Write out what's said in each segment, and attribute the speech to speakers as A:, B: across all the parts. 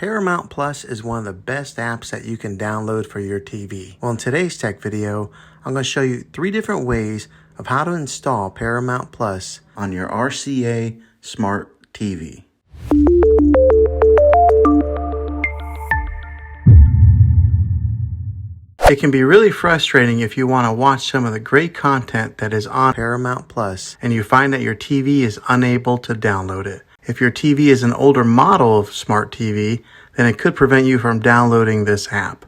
A: Paramount Plus is one of the best apps that you can download for your TV. Well, in today's tech video, I'm going to show you 3 different ways of how to install Paramount Plus on your RCA smart TV. It can be really frustrating if you want to watch some of the great content that is on Paramount Plus and you find that your TV is unable to download it. If your TV is an older model of smart TV, then it could prevent you from downloading this app.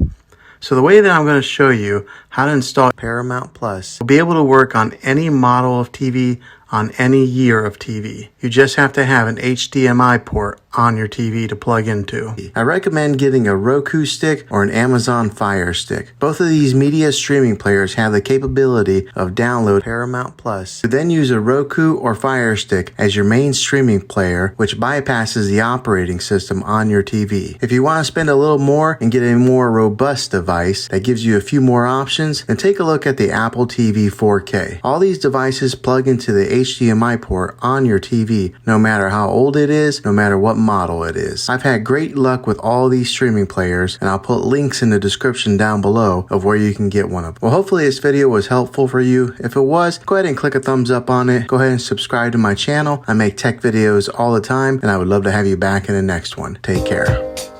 A: So the way that I'm going to show you how to install Paramount Plus will be able to work on any model of TV on any year of TV. You just have to have an HDMI port on your TV to plug into. I recommend getting a Roku stick or an Amazon Fire Stick. Both of these media streaming players have the capability of download Paramount Plus. You then use a Roku or Fire Stick as your main streaming player, which bypasses the operating system on your TV. If you want to spend a little more and get a more robust device that gives you a few more options, then take a look at the Apple TV 4K. All these devices plug into the HDMI port on your TV, no matter how old it is, no matter what model it is. I've had great luck with all these streaming players, and I'll put links in the description down below of where you can get one of them. Well, hopefully this video was helpful for you. If it was, go ahead and click a thumbs up on it. Go ahead and subscribe to my channel. I make tech videos all the time, and I would love to have you back in the next one. Take care.